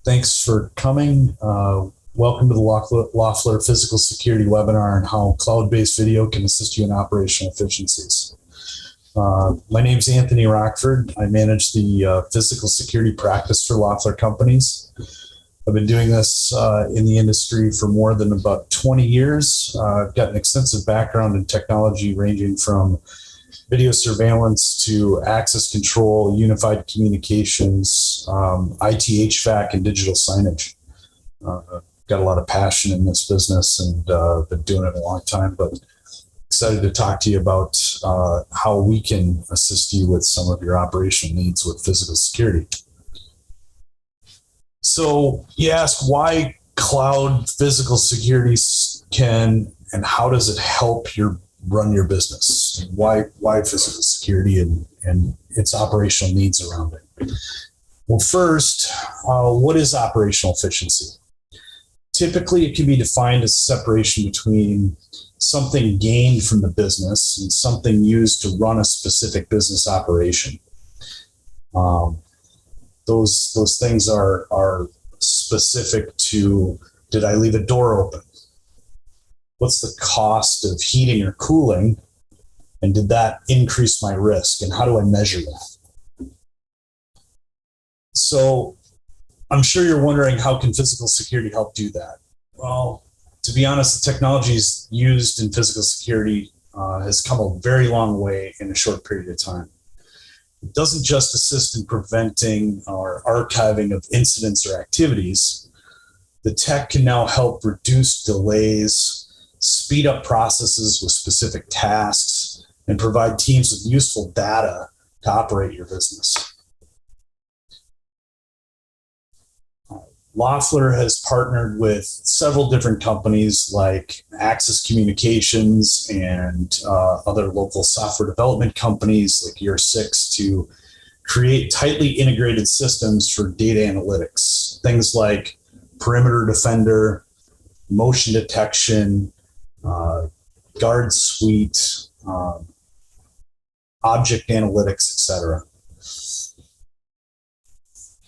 Thanks for coming. Welcome to the Loeffler Physical Security webinar on how cloud-based video can assist you in operational efficiencies. My name is Anthony Rockford. I manage the physical security practice for Loeffler companies. I've been doing this in the industry for more than about 20 years. I've got an extensive background in technology ranging from video surveillance to access control, unified communications, IT HVAC, and digital signage. Got a lot of passion in this business and been doing it a long time, but excited to talk to you about how we can assist you with some of your operational needs with physical security. So you ask why cloud physical security can, and how does it help run your business? Why physical security and its operational needs around it? Well, first, what is operational efficiency? Typically, it can be defined as separation between something gained from the business and something used to run a specific business operation. Those things are specific to, did I leave a door open? What's the cost of heating or cooling? And did that increase my risk? And how do I measure that? So I'm sure you're wondering, how can physical security help do that? Well, to be honest, the technologies used in physical security has come a very long way in a short period of time. It doesn't just assist in preventing or archiving of incidents or activities. The tech can now help reduce delays, speed up processes with specific tasks, and provide teams with useful data to operate your business. Loeffler has partnered with several different companies like Access Communications and other local software development companies like Year 6 to create tightly integrated systems for data analytics. Things like perimeter defender, motion detection, guard suite, object analytics, etc.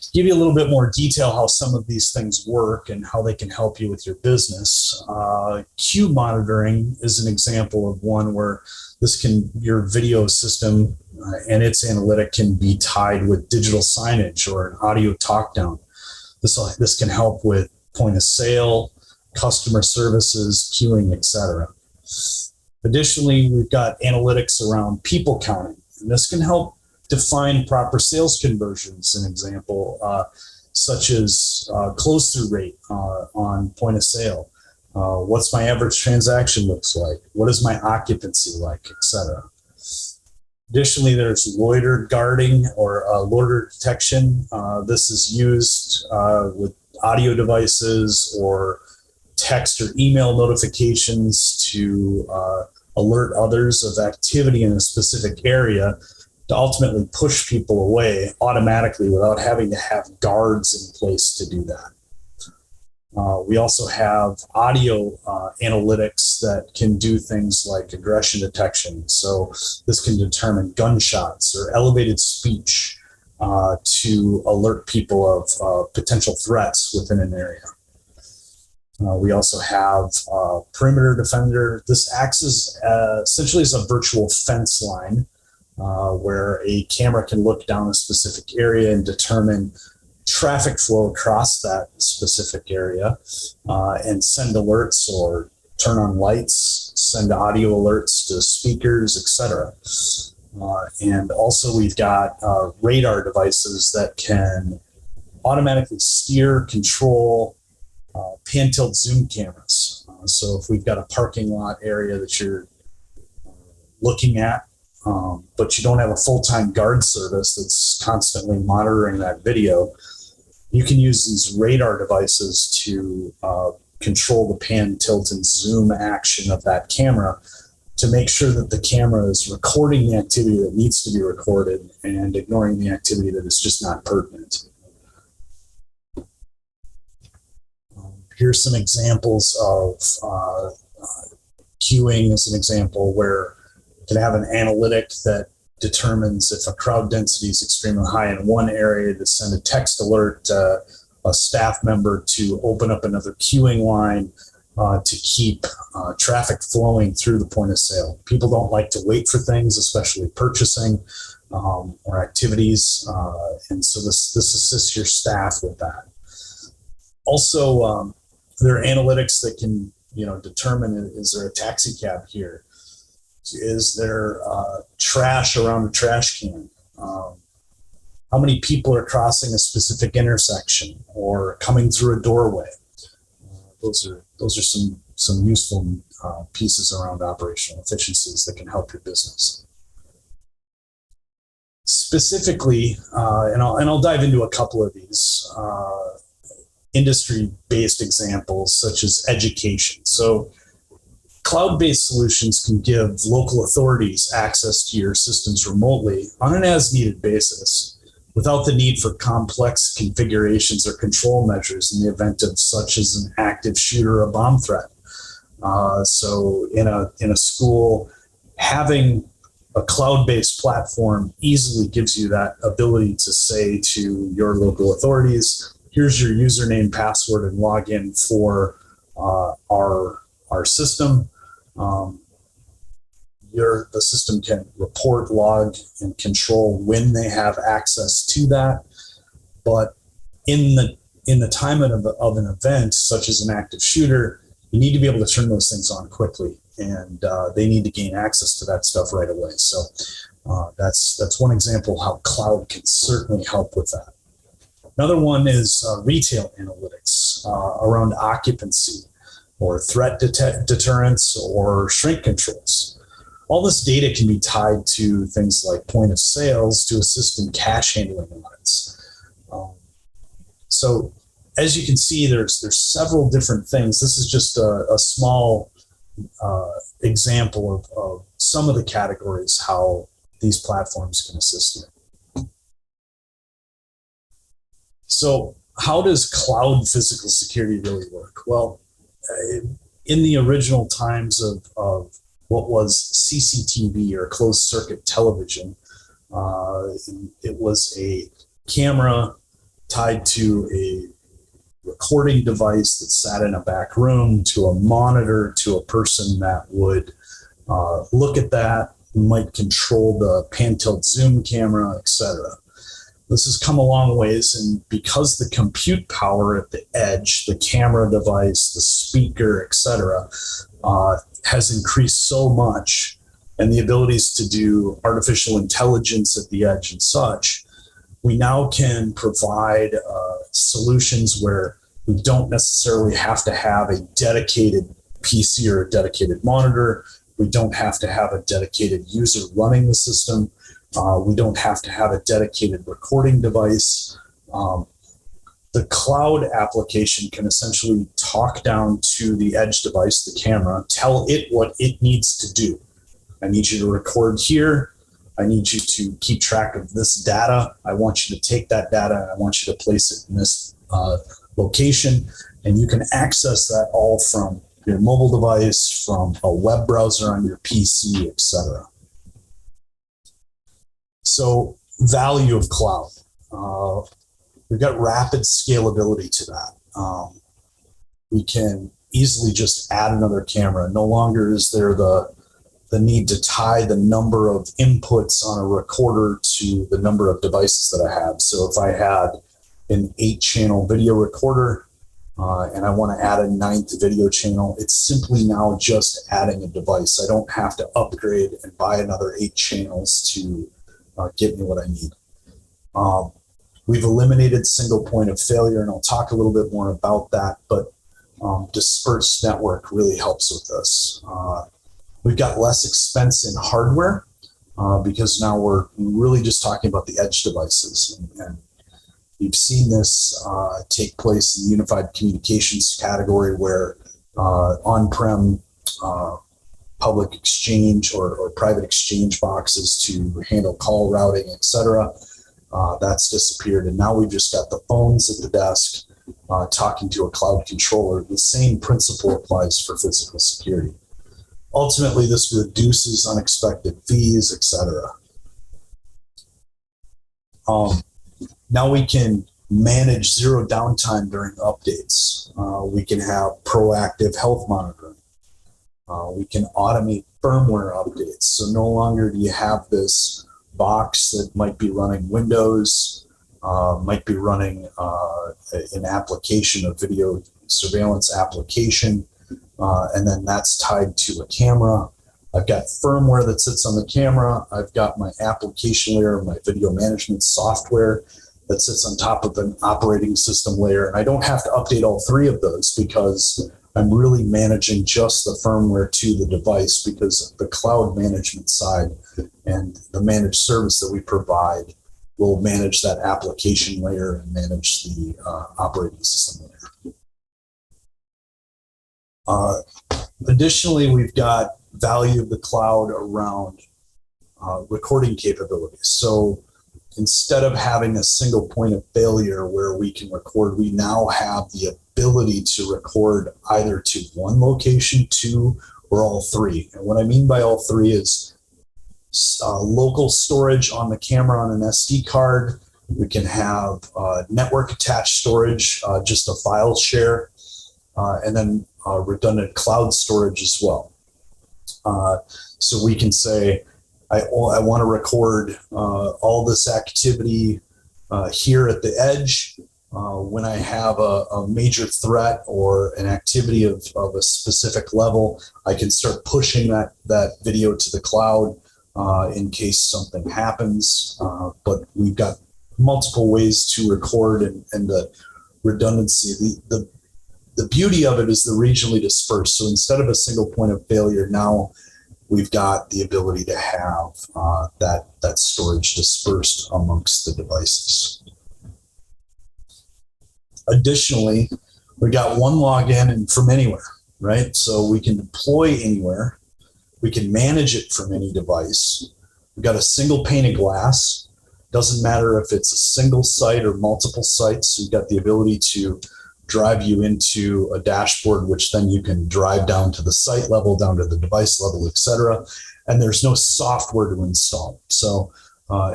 To give you a little bit more detail how some of these things work and how they can help you with your business, queue monitoring is an example of one where your video system and its analytic can be tied with digital signage or an audio talk down. This can help with point of sale, customer services, queuing, etc. Additionally, we've got analytics around people counting, and this can help define proper sales conversions. An example, such as close-through rate on point of sale. What's my average transaction looks like? What is my occupancy like, etc. Additionally, there's loiter guarding or loiter detection. This is used with audio devices or text or email notifications to alert others of activity in a specific area to ultimately push people away automatically without having to have guards in place to do that. We also have audio analytics that can do things like aggression detection. So this can determine gunshots or elevated speech to alert people of potential threats within an area. We also have perimeter defender. This acts as essentially as a virtual fence line where a camera can look down a specific area and determine traffic flow across that specific area and send alerts or turn on lights, send audio alerts to speakers, etc. And also we've got radar devices that can automatically steer, control, pan tilt zoom cameras. So if we've got a parking lot area that you're looking at, but you don't have a full-time guard service that's constantly monitoring that video, you can use these radar devices to control the pan, tilt, and zoom action of that camera to make sure that the camera is recording the activity that needs to be recorded and ignoring the activity that is just not pertinent. Here's some examples of queuing as an example where you can have an analytic that determines if a crowd density is extremely high in one area to send a text alert a staff member to open up another queuing line, to keep traffic flowing through the point of sale. People don't like to wait for things, especially purchasing or activities. And so this assists your staff with that. Also, there are analytics that can, determine, is there a taxi cab here? Is there trash around a trash can? How many people are crossing a specific intersection or coming through a doorway? Those are some useful pieces around operational efficiencies that can help your business. Specifically, and I'll dive into a couple of these industry-based examples, such as education. So cloud-based solutions can give local authorities access to your systems remotely on an as-needed basis, without the need for complex configurations or control measures in the event of such as an active shooter or a bomb threat. So in a school, having a cloud-based platform easily gives you that ability to say to your local authorities, here's your username, password, and login for our system. The system can report, log, and control when they have access to that. But in the time of an event, such as an active shooter, you need to be able to turn those things on quickly, and they need to gain access to that stuff right away. So that's one example of how cloud can certainly help with that. Another one is retail analytics around occupancy or threat deterrence or shrink controls. All this data can be tied to things like point of sales to assist in cash handling audits. So as you can see, there's several different things. This is just a small example of some of the categories how these platforms can assist you. So how does cloud physical security really work? Well, in the original times of what was CCTV or closed circuit television, it was a camera tied to a recording device that sat in a back room to a monitor to a person that would look at that, might control the pan tilt zoom camera, etc. This has come a long ways, and because the compute power at the edge, the camera device, the speaker, etc., has increased so much, and the abilities to do artificial intelligence at the edge and such, we now can provide solutions where we don't necessarily have to have a dedicated PC or a dedicated monitor. We don't have to have a dedicated user running the system. We don't have to have a dedicated recording device. The cloud application can essentially talk down to the edge device, the camera, tell it what it needs to do. I need you to record here. I need you to keep track of this data. I want you to take that data. I want you to place it in this location. And you can access that all from your mobile device, from a web browser on your PC, etc. So value of cloud. We've got rapid scalability to that. We can easily just add another camera. No longer is there the need to tie the number of inputs on a recorder to the number of devices that I have. So if I had an 8-channel video recorder and I want to add a 9th video channel, it's simply now just adding a device. I don't have to upgrade and buy another 8 channels to get me what I need. We've eliminated single point of failure, and I'll talk a little bit more about that, but dispersed network really helps with this. We've got less expense in hardware because now we're really just talking about the edge devices. And you've seen this take place in the unified communications category where on-prem public exchange or private exchange boxes to handle call routing, etc. That's disappeared. And now we've just got the phones at the desk talking to a cloud controller. The same principle applies for physical security. Ultimately, this reduces unexpected fees, etc. Now we can manage zero downtime during updates. We can have proactive health monitoring. We can automate firmware updates. So no longer do you have this box that might be running Windows, might be running an application, a video surveillance application, and then that's tied to a camera. I've got firmware that sits on the camera. I've got my application layer, my video management software that sits on top of an operating system layer. And I don't have to update all three of those because I'm really managing just the firmware to the device, because the cloud management side and the managed service that we provide will manage that application layer and manage the operating system layer. Additionally, we've got value of the cloud around recording capabilities. So instead of having a single point of failure where we can record, we now have the ability to record either to one location, two, or all three. And what I mean by all three is local storage on the camera on an SD card. We can have network attached storage, just a file share, and then redundant cloud storage as well. So we can say, I want to record all this activity here at the edge. When I have a major threat or an activity of a specific level, I can start pushing that video to the cloud in case something happens. But we've got multiple ways to record, and the redundancy. The beauty of it is the regionally dispersed. So instead of a single point of failure, now we've got the ability to have that storage dispersed amongst the devices. Additionally, we got one login and from anywhere, right? So we can deploy anywhere. We can manage it from any device. We've got a single pane of glass. Doesn't matter if it's a single site or multiple sites. We've got the ability to drive you into a dashboard, which then you can drive down to the site level, down to the device level, etc. And there's no software to install. So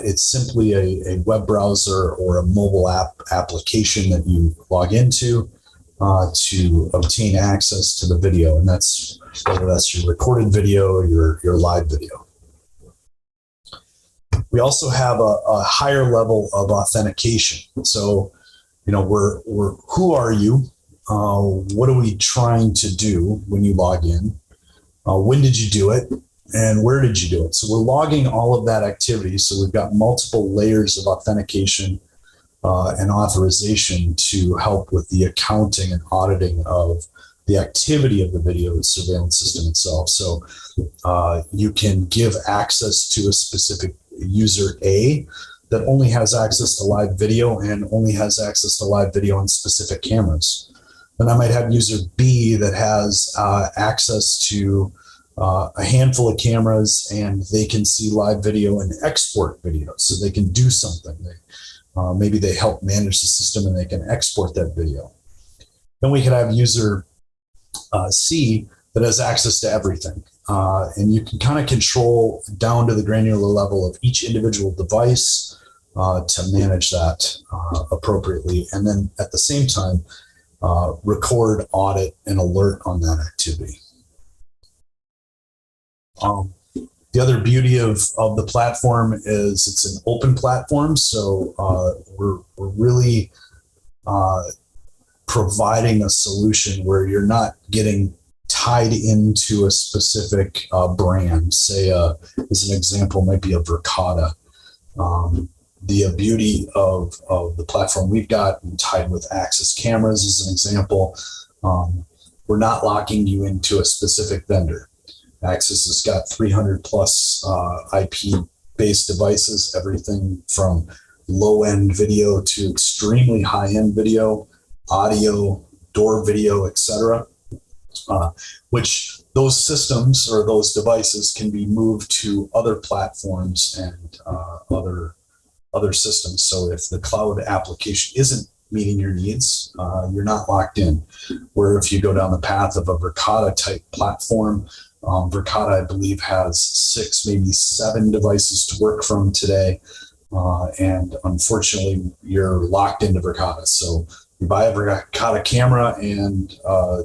it's simply a web browser or a mobile application that you log into to obtain access to the video. And that's whether that's your recorded video or your live video. We also have a higher level of authentication. So, we're who are you? What are we trying to do when you log in? When did you do it? And where did you do it? So we're logging all of that activity. So we've got multiple layers of authentication and authorization to help with the accounting and auditing of the activity of the video surveillance system itself. So you can give access to a specific user A that only has access to live video and only has access to live video on specific cameras. Then I might have user B that has access to a handful of cameras, and they can see live video and export video, so they can do something. Maybe they help manage the system and they can export that video. Then we could have user C that has access to everything. And you can kind of control down to the granular level of each individual device to manage that appropriately. And then at the same time, record, audit, and alert on that activity. The other beauty of the platform is it's an open platform. So we're really providing a solution where you're not getting tied into a specific brand. Say, as an example, might be a Verkada. The beauty of the platform we've got tied with Axis cameras as an example, we're not locking you into a specific vendor. Axis has got 300 plus IP-based devices, everything from low-end video to extremely high-end video, audio, door video, etc. Which those systems or those devices can be moved to other platforms and other systems. So if the cloud application isn't meeting your needs, you're not locked in. Where if you go down the path of a Verkada type platform, Verkada, I believe, has 6, maybe 7 devices to work from today. And unfortunately, you're locked into Verkada. So you buy a Verkada camera, and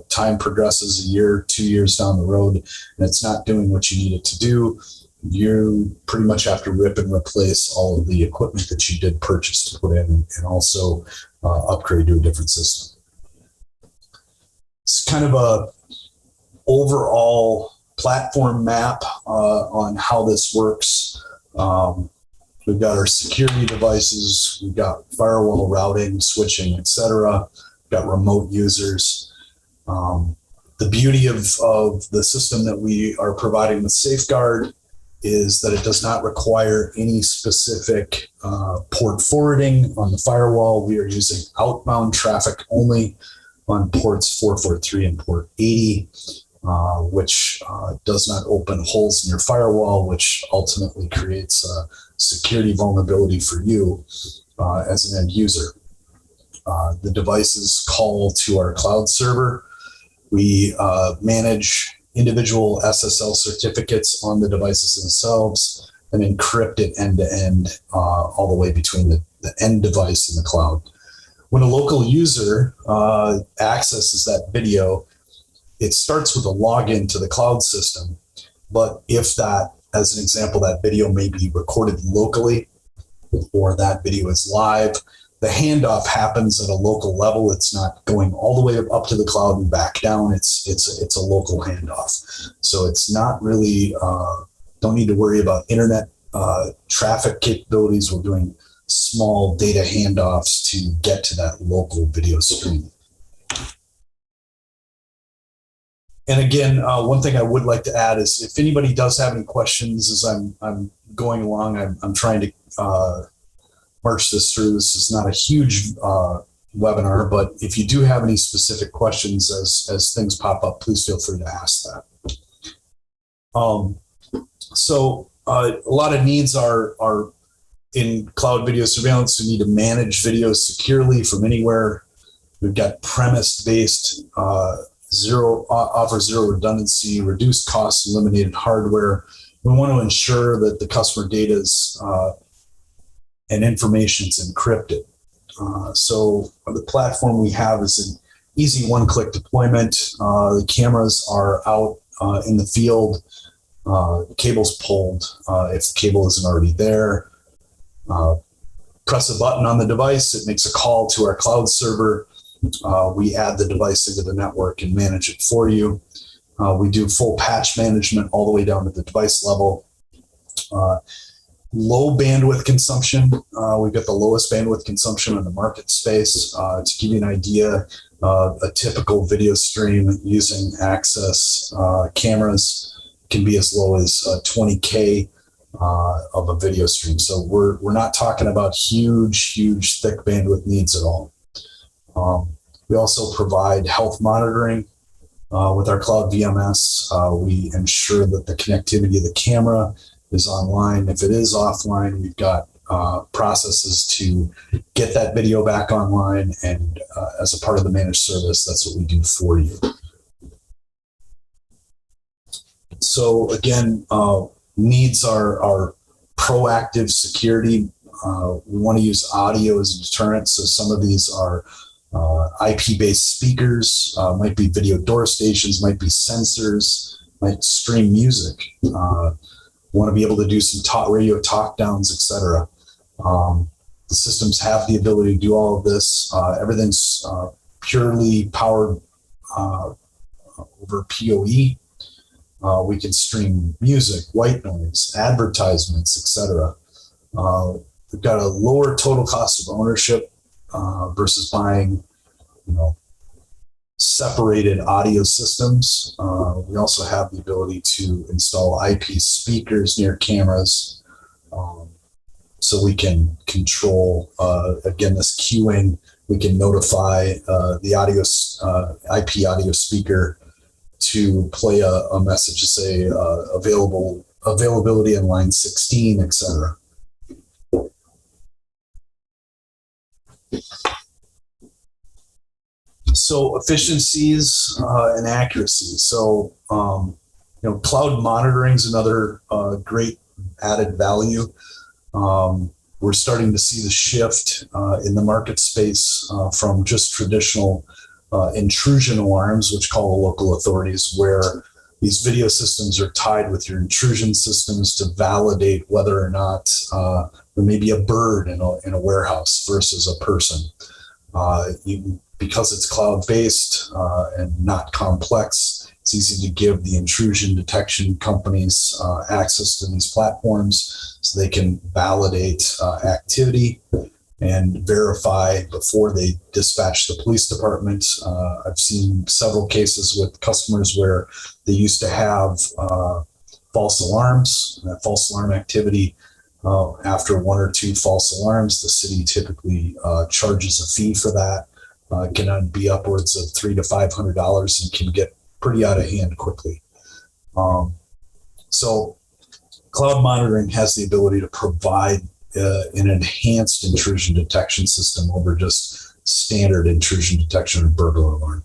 time progresses a year, 2 years down the road, and it's not doing what you need it to do. You pretty much have to rip and replace all of the equipment that you did purchase to put in, and also upgrade to a different system. It's kind of a overall platform map on how this works. We've got our security devices, we've got firewall routing, switching, etc. We've got remote users. The beauty of the system that we are providing with Safeguard is that it does not require any specific port forwarding on the firewall. We are using outbound traffic only on ports 443 and port 80, which does not open holes in your firewall, which ultimately creates a security vulnerability for you as an end user. The devices call to our cloud server. We manage individual SSL certificates on the devices themselves and encrypt it end to end, all the way between the end device and the cloud. When a local user accesses that video, it starts with a login to the cloud system. But if that, as an example, that video may be recorded locally, or that video is live, the handoff happens at a local level. It's not going all the way up to the cloud and back down. It's a local handoff. So it's not really, don't need to worry about internet traffic capabilities. We're doing small data handoffs to get to that local video stream. And again, one thing I would like to add is if anybody does have any questions as I'm going along, I'm trying to march this through. This is not a huge webinar, but if you do have any specific questions as things pop up, please feel free to ask that. So a lot of needs are in cloud video surveillance. We need to manage videos securely from anywhere. We've got premise-based offer zero redundancy, reduced costs, eliminated hardware. We want to ensure that the customer data is and information is encrypted. So the platform we have is an easy one-click deployment. The cameras are out in the field. Cable's pulled if the cable isn't already there. Press a button on the device. It makes a call to our cloud server. We add the device into the network and manage it for you. We do full patch management all the way down to the device level. Low bandwidth consumption. We've got the lowest bandwidth consumption in the market space. To give you an idea, a typical video stream using Access cameras can be as low as 20K of a video stream. So we're not talking about huge thick bandwidth needs at all. We also provide health monitoring with our cloud VMS. We ensure that the connectivity of the camera is online. If it is offline, we've got processes to get that video back online, and as a part of the managed service, that's what we do for you. So again, needs are proactive security. We want to use audio as a deterrent. So some of these are IP-based speakers, might be video door stations, might be sensors, might stream music. Want to be able to do some radio talk downs, etc. The systems have the ability to do all of this. Everything's purely powered over PoE. We can stream music, white noise, advertisements, etc. We've got a lower total cost of ownership versus buying, separated audio systems. We also have the ability to install IP speakers near cameras, so we can control, again, this queuing. We can notify the IP audio speaker to play a message to say availability in line 16, etc. So efficiencies and accuracy. So, cloud monitoring is another great added value. we're starting to see the shift in the market space from just traditional intrusion alarms, which call the local authorities, where these video systems are tied with your intrusion systems to validate whether or not there may be a bird in a warehouse versus a person. Because it's cloud-based and not complex, it's easy to give the intrusion detection companies access to these platforms so they can validate activity and verify before they dispatch the police department. I've seen several cases with customers where they used to have false alarms. That false alarm activity, after one or two false alarms, the city typically charges a fee for that. Can be upwards of $300 to $500 and can get pretty out of hand quickly. So cloud monitoring has the ability to provide an enhanced intrusion detection system over just standard intrusion detection or burglar alarm.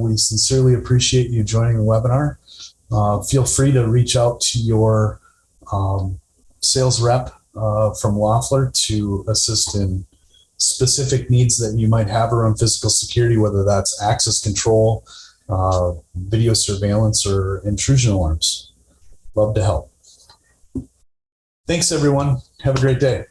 We sincerely appreciate you joining the webinar. Feel free to reach out to your sales rep from Loeffler to assist in specific needs that you might have around physical security, whether that's access control, video surveillance, or intrusion alarms. Love to help. Thanks, everyone. Have a great day.